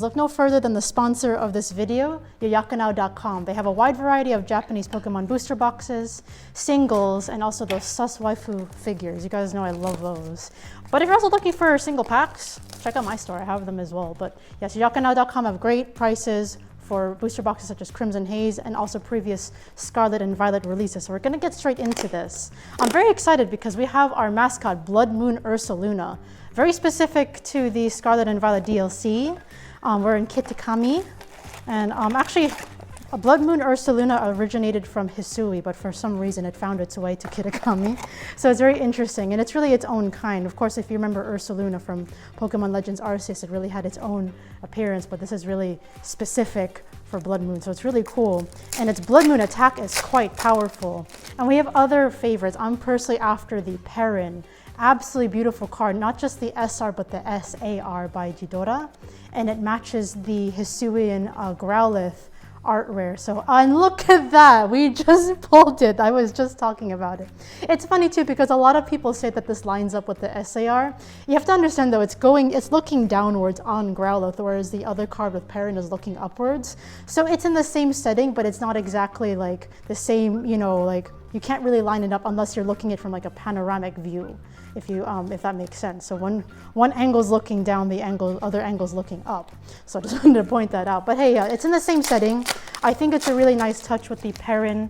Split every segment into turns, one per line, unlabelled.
Look no further than the sponsor of this video, yoyakanao.com. They have a wide variety of Japanese Pokemon booster boxes, singles, and also those sus waifu figures. You guys know I love those. But if you're also looking for single packs, check out my store. I have them as well. But yes, yoyakanao.com have great prices for booster boxes such as Crimson Haze and also previous Scarlet and Violet releases. So we're gonna get straight into this. I'm very excited because we have our mascot, Bloodmoon Ursaluna. Very specific to the Scarlet and Violet DLC. We're in Kitakami, and actually, Bloodmoon Ursaluna originated from Hisui, but for some reason it found its way to Kitakami. So it's very interesting, and it's really its own kind. Of course, if you remember Ursaluna from Pokemon Legends Arceus, it really had its own appearance, but this is really specific for Bloodmoon, so it's really cool. And its Bloodmoon attack is quite powerful. And we have other favorites. I'm personally after the Perrin. Absolutely beautiful card, not just the SR, but the SAR by Ghidorah. And it matches the Hisuian Growlithe art rare. So, and look at that, we just pulled it. I was just talking about it. It's funny too, because a lot of people say that this lines up with the SAR. You have to understand though, it's looking downwards on Growlithe, whereas the other card with Perrin is looking upwards. So it's in the same setting, but it's not exactly like the same, you know, like you can't really line it up unless you're looking at it from like a panoramic view. If that makes sense. So one angle's looking down, the other angle's looking up. So I just wanted to point that out. But hey, it's in the same setting. I think it's a really nice touch with the Perrin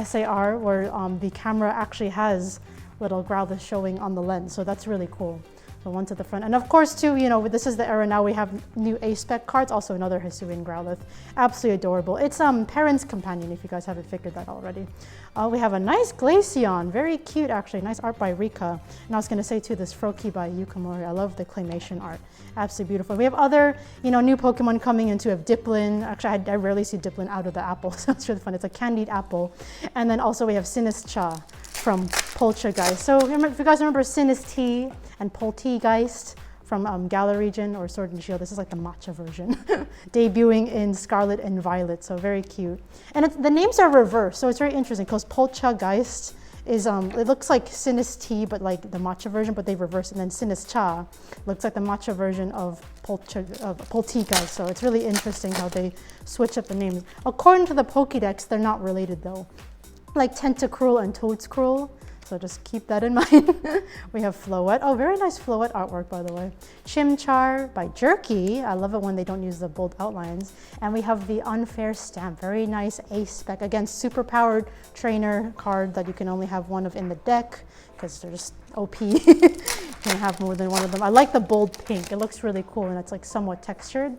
SAR, where the camera actually has little Growlithe showing on the lens. So that's really cool. So one to the front. And of course too, you know, this is the era now, we have new A-Spec cards, also another Hisuian Growlithe. Absolutely adorable. It's Perrin's companion, if you guys haven't figured that already. We have a nice Glaceon, very cute actually, nice art by Rika. And I was gonna say too, this Froakie by Yukimori, I love the claymation art, absolutely beautiful. We have other, you know, new Pokemon coming in too. We have Dipplin, actually I rarely see Dipplin out of the apple, so it's really fun. It's a candied apple. And then also we have Sinistcha from Poltchageist. So if you guys remember Sinistcha and Poltchageist from Galar region or Sword and Shield, this is like the matcha version, debuting in Scarlet and Violet, so very cute. And the names are reversed, so it's very interesting because Poltchageist is, it looks like Sinistcha, but like the matcha version, but they reverse it. And then Sinistcha looks like the matcha version of Poltchageist, so it's really interesting how they switch up the names. According to the Pokédex, they're not related though, like Tentacruel and Toadscruel. So just keep that in mind. We have Floette. Oh, very nice Floette artwork, by the way. Chimchar by Jerky. I love it when they don't use the bold outlines. And we have the Unfair Stamp. Very nice A-Spec. Again, super powered trainer card that you can only have one of in the deck because they're just OP. You can have more than one of them. I like the bold pink. It looks really cool and it's like somewhat textured.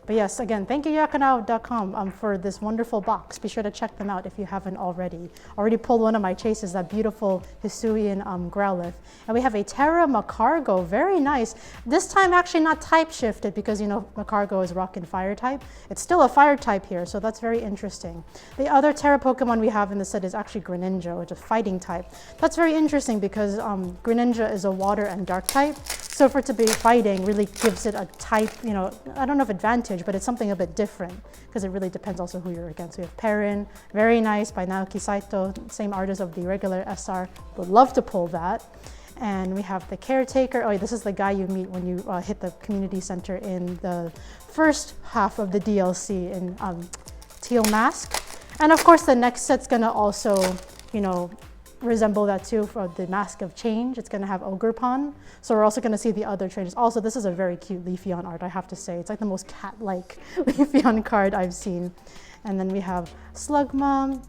But yes, again, thank you yoyakanao.com for this wonderful box. Be sure to check them out if you haven't already. Already pulled one of my chases, that beautiful Hisuian Growlithe. And we have a Tera Macargo, very nice. This time actually not type shifted because you know Macargo is rock and fire type. It's still a fire type here, so that's very interesting. The other Tera Pokemon we have in the set is actually Greninja, which is fighting type. That's very interesting because Greninja is a water and dark type. So for it to be fighting really gives it a type, you know, I don't know if advantage, but it's something a bit different because it really depends also who you're against. We have Perrin, very nice by Naoki Saito, same artist of the regular SR. Would love to pull that. And we have the Caretaker. Oh, this is the guy you meet when you hit the community center in the first half of the DLC in Teal Mask. And of course, the next set's gonna also, you know, resemble that too for the Mask of Change. It's going to have Ogerpon. So we're also going to see the other trainers. Also, this is a very cute Leafeon art, I have to say. It's like the most cat-like Leafeon card I've seen. And then we have Slugma,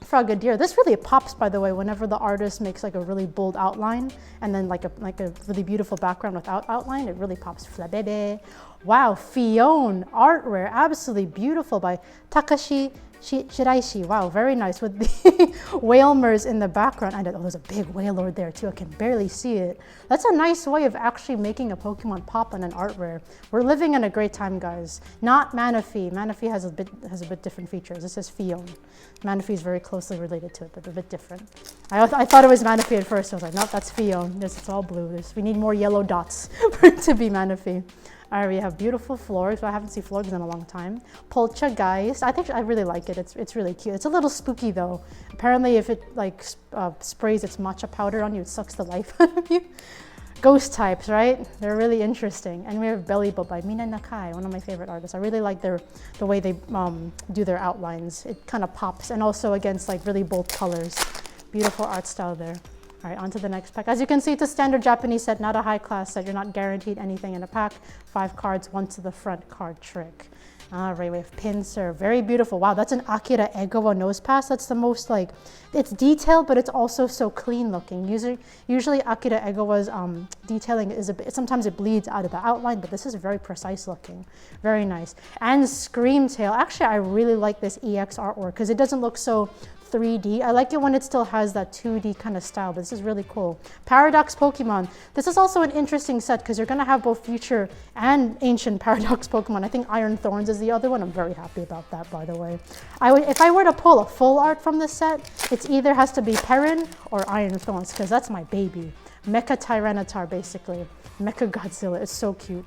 Frogadier. This really pops, by the way, whenever the artist makes like a really bold outline and then like a really beautiful background without outline, it really pops. Flabebe. Wow, Fion, art rare, absolutely beautiful by Takashi Shiraishi. Wow, very nice with the Whalmers in the background. And oh, there's a big Wailord there too. I can barely see it. That's a nice way of actually making a Pokemon pop on an art rare. We're living in a great time, guys. Not Manaphy. Manaphy has a bit different features. This is Fion. Manaphy is very closely related to it, but a bit different. I thought it was Manaphy at first. I was like, nope, that's Fion. It's all blue. We need more yellow dots for it to be Manaphy. All right, we have beautiful Florgs. I haven't seen Florgs in a long time. Poltchageist. I really like it. It's really cute. It's a little spooky though. Apparently, if it like sprays its matcha powder on you, it sucks the life out of you. ghost types, right? They're really interesting. And we have Bellyboat by Mina Nakai, one of my favorite artists. I really like the way they do their outlines. It kind of pops, and also against like really bold colors. Beautiful art style there. All right, on to the next pack. As you can see, it's a standard Japanese set, not a high class set. You're not guaranteed anything in a pack. 5 cards, 1 to the front card trick. All right, we have Pinsir, very beautiful. Wow, that's an Akira Egawa nose pass. That's the most like, it's detailed, but it's also so clean looking. Usually Akira Egawa's detailing is a bit, sometimes it bleeds out of the outline, but this is very precise looking. Very nice. And Screamtail. Actually, I really like this EX artwork because it doesn't look so 3D. I like it when it still has that 2D kind of style, but this is really cool. Paradox Pokemon. This is also an interesting set because you're going to have both future and ancient Paradox Pokemon. I think Iron Thorns is the other one. I'm very happy about that, by the way. If I were to pull a full art from this set, it either has to be Perrin or Iron Thorns because that's my baby. Mecha Tyranitar, basically. Mecha Godzilla. It's so cute.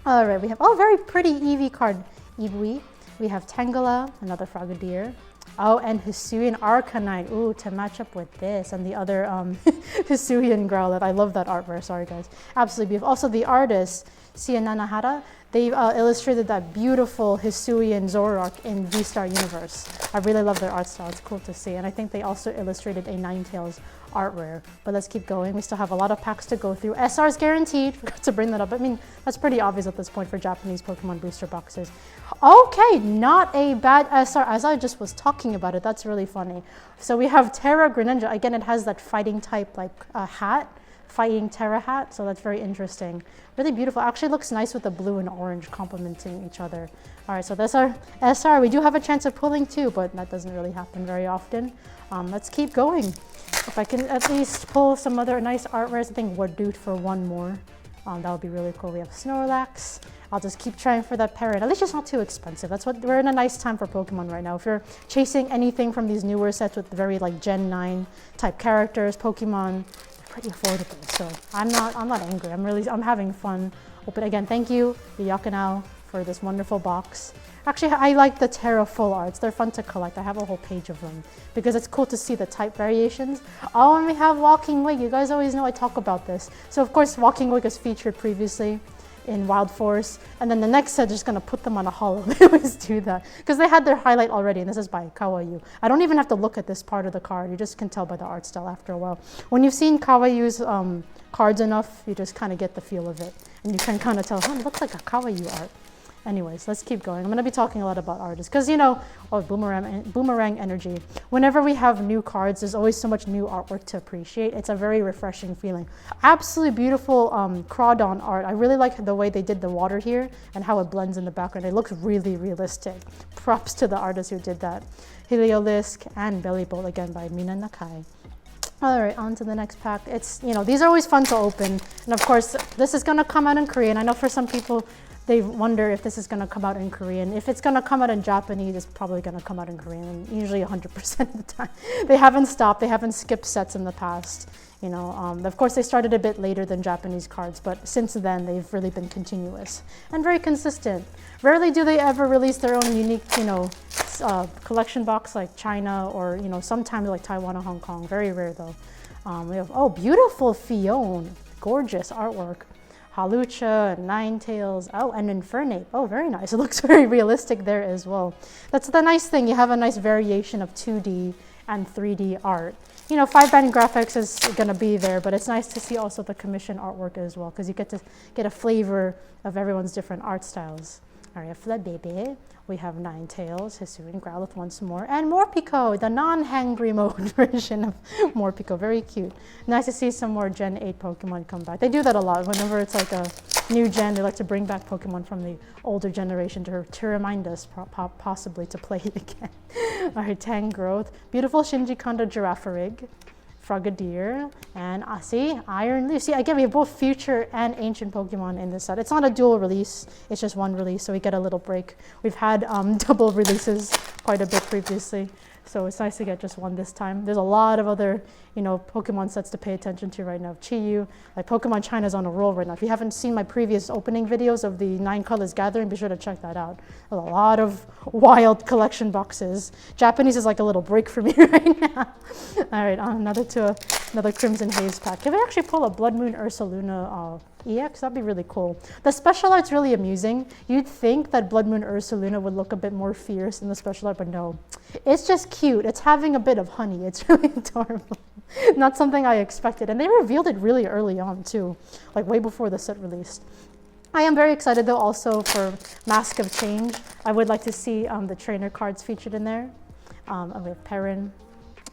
All right, we have, oh, very pretty Eevee card. Eevee. We have Tangela, another Frogadier. Oh, and Hisuian Arcanine. Ooh, to match up with this and the other Hisuian Growlithe. I love that artwork. Sorry, guys. Absolutely beautiful. Also, the artist, Sia Nanahara, they illustrated that beautiful Hisuian Zoroark in V-Star Universe. I really love their art style. It's cool to see. And I think they also illustrated a Ninetales art rare. But let's keep going. We still have a lot of packs to go through. SR's guaranteed. Forgot to bring that up. I mean, that's pretty obvious at this point for Japanese Pokemon booster boxes. Okay, not a bad SR. As I just was talking about it, that's really funny. So we have Tera Greninja. Again, it has that fighting type like hat. Fighting Tera hat, so that's very interesting. Really beautiful. Actually looks nice with the blue and orange complementing each other. All right, so that's our SR. We do have a chance of pulling two, but that doesn't really happen very often. Let's keep going. If I can at least pull some other nice art rares, I think we're due for one more. That would be really cool. We have Snorlax. I'll just keep trying for that Perrin. At least it's not too expensive. That's what we're in a nice time for Pokemon right now. If you're chasing anything from these newer sets with very like Gen 9 type characters, Pokemon, pretty affordable, so I'm not angry. I'm having fun. But again, thank you, the Yakanao, for this wonderful box. Actually, I like the Tera full arts. They're fun to collect. I have a whole page of them because it's cool to see the type variations. Oh, and we have Walking Wig. You guys always know I talk about this. So of course, Walking Wig is featured previously in Wild Force, and then the next set just gonna put them on a holo. They always do that because they had their highlight already, and this is by Kawayu. I don't even have to look at this part of the card. You just can tell by the art style after a while. When you've seen Kawayu's cards enough, you just kind of get the feel of it, and you can kind of tell, oh, it looks like a Kawayu art. Anyways, let's keep going. I'm going to be talking a lot about artists because, you know, boomerang energy. Whenever we have new cards, there's always so much new artwork to appreciate. It's a very refreshing feeling. Absolutely beautiful Crawdon art. I really like the way they did the water here and how it blends in the background. It looks really realistic. Props to the artist who did that. Heliolisk and Bellybolt, again by Mina Nakai. All right, on to the next pack. It's, you know, these are always fun to open. And of course, this is going to come out in Korean. I know for some people, they wonder if this is going to come out in Korean. If it's going to come out in Japanese, it's probably going to come out in Korean, usually 100% of the time. They haven't stopped. They haven't skipped sets in the past. You know, of course, they started a bit later than Japanese cards, but since then, they've really been continuous and very consistent. Rarely do they ever release their own unique, you know, collection box like China or, you know, sometimes like Taiwan or Hong Kong. Very rare, though. We have, oh, beautiful Fion. Gorgeous artwork. Halucha, Ninetales, oh, and Infernape. Oh, very nice. It looks very realistic there as well. That's the nice thing. You have a nice variation of 2D and 3D art. You know, 5-band graphics is going to be there, but it's nice to see also the commission artwork as well because you get to get a flavor of everyone's different art styles. All right, Flabébé. We have Ninetales, Hisuian Growlithe once more, and Morpeko, the non-hangry mode version of Morpeko. Very cute. Nice to see some more Gen 8 Pokemon come back. They do that a lot. Whenever it's like a new gen, they like to bring back Pokemon from the older generation to remind us possibly to play it again. All right, Tangrowth. Beautiful Shinji Kondo Girafarig. Frogadier, and see, Iron Leaf. See, again, we have both future and ancient Pokemon in this set. It's not a dual release, it's just one release, so we get a little break. We've had double releases quite a bit previously, so it's nice to get just one this time. There's a lot of other you know, Pokemon sets to pay attention to right now. Chiyu, like Pokemon China's on a roll right now. If you haven't seen my previous opening videos of the 9 Colors Gathering, be sure to check that out. There's a lot of wild collection boxes. Japanese is like a little break for me right now. All right, on another Crimson Haze pack. Can we actually pull a Bloodmoon Ursaluna EX? That'd be really cool. The special art's really amusing. You'd think that Bloodmoon Ursaluna would look a bit more fierce in the special art, but no. It's just cute. It's having a bit of honey. It's really adorable. Not something I expected. And they revealed it really early on too, like way before the set released. I am very excited though also for Mask of Change. I would like to see the trainer cards featured in there. We have Perrin.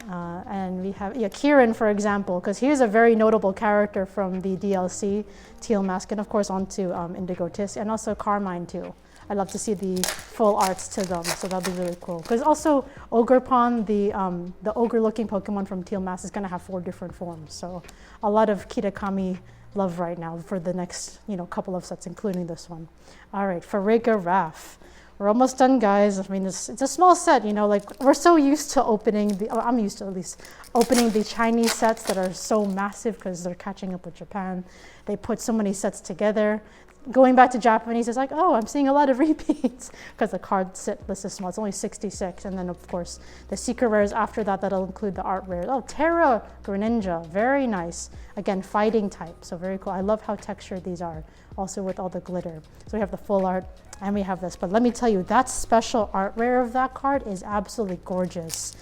And we have Kieran, for example, because he's a very notable character from the DLC, Teal Mask, and of course onto Indigo Tisk, and also Carmine too. I'd love to see the full arts to them, so that'd be really cool. Because also Ogerpon, the ogre-looking Pokemon from Teal Mask, is going to have 4 different forms. So a lot of Kitakami love right now for the next couple of sets, including this one. All right, Farigha Raph. We're almost done, guys. I mean, it's a small set, like we're so used to opening I'm used to at least opening the Chinese sets that are so massive because they're catching up with Japan. They put so many sets together. Going back to Japanese, it's like, oh, I'm seeing a lot of repeats because the card set list is small. It's only 66. And then, of course, the secret rares after that, that'll include the art rares. Oh, Tera Greninja, very nice. Again, fighting type, so very cool. I love how textured these are, also with all the glitter. So we have the full art and we have this. But let me tell you, that special art rare of that card is absolutely gorgeous.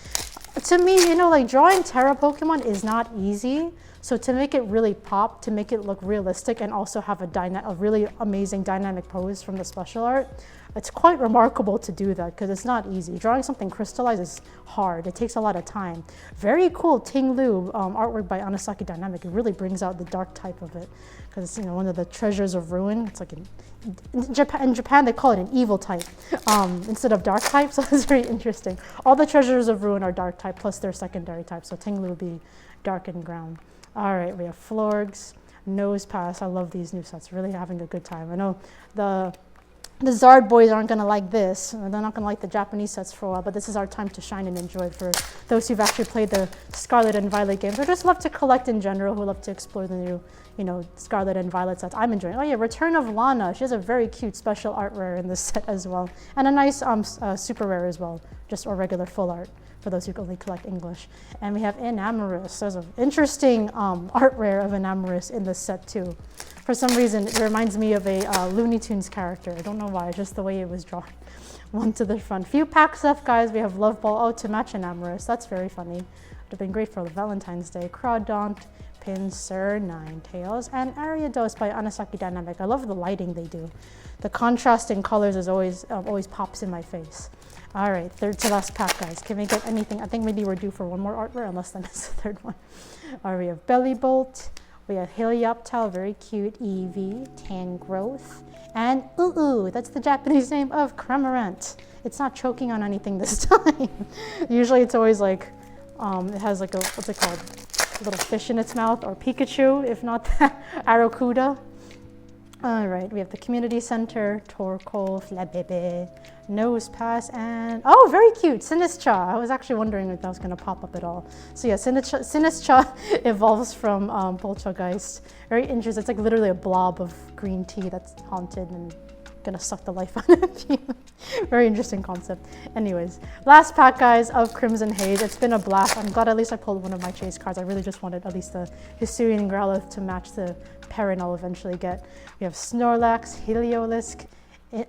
To me, like drawing Tera Pokemon is not easy. So to make it really pop, to make it look realistic and also have a really amazing dynamic pose from the special art, it's quite remarkable to do that because it's not easy. Drawing something crystallized is hard. It takes a lot of time. Very cool Ting Lu artwork by Anosaki Dynamic. It really brings out the dark type of it because it's one of the treasures of ruin. It's like in Japan they call it an evil type instead of dark type, so it's very interesting. All the treasures of ruin are dark type plus their secondary type, so Ting Lu would be dark and ground. All right, we have Florgs, Nose Pass. I love these new sets, really having a good time. I know the Zard boys aren't gonna like this. They're not gonna like the Japanese sets for a while, but this is our time to shine and enjoy for those who've actually played the Scarlet and Violet games or just love to collect in general, who love to explore the new, Scarlet and Violet sets. I'm enjoying. Oh yeah, Return of Lana. She has a very cute special art rare in this set as well. And a nice super rare as well, just or regular full art for those who only collect English. And we have Enamorous. There's an interesting art rare of Enamorous in this set too. For some reason, it reminds me of a Looney Tunes character. I don't know why, just the way it was drawn. One to the front. Few packs left, guys. We have Love Ball. Oh, to match Enamorous. That's very funny. Would have been great for Valentine's Day. Crawdaunt, Pinsir, Ninetales, and Ariados by Anosaki Dynamic. I love the lighting they do. The contrast in colors is always pops in my face. All right, third to last pack, guys. Can we get anything? I think maybe we're due for one more art rare, unless then it's the third one. All right, we have Bellybolt. We have Helioptile, very cute, Eevee, Tangrowth, and that's the Japanese name of Cramorant. It's not choking on anything this time. Usually it's always like, it has like what's it called? A little fish in its mouth, or Pikachu, if not that, Aracuda. All right, we have the Community Center, Torkoal, Flabébé, Nose Pass, and oh, very cute, Sinistcha. I was actually wondering if that was going to pop up at all. So yeah, Sinistcha evolves from Poltchageist. Very interesting. It's like literally a blob of green tea that's haunted and gonna suck the life out of you. Very interesting concept. Anyways, last pack, guys, of Crimson Haze. It's been a blast. I'm glad at least I pulled one of my chase cards. I really just wanted at least the Hisuian Growlithe to match the Perrin I'll eventually get. We have Snorlax, Heliolisk,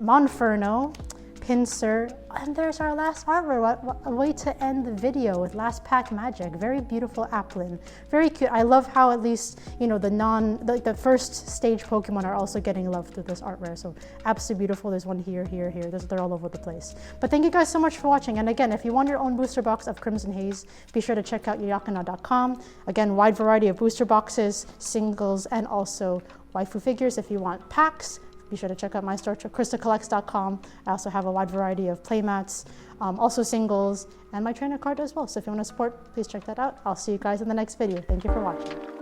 Monferno, Pinsir, and there's our last artwork. A way to end the video with last pack magic. Very beautiful Applin. Very cute. I love how at least, the first stage Pokemon are also getting love through this art rare. So absolutely beautiful. There's one here. They're all over the place. But thank you guys so much for watching. And again, if you want your own booster box of Crimson Haze, be sure to check out yoyakana.com. Again, wide variety of booster boxes, singles, and also waifu figures. If you want packs, be sure to check out my store, KrystalKollectz.com. I also have a wide variety of playmats, also singles, and my trainer card as well. So if you want to support, please check that out. I'll see you guys in the next video. Thank you for watching.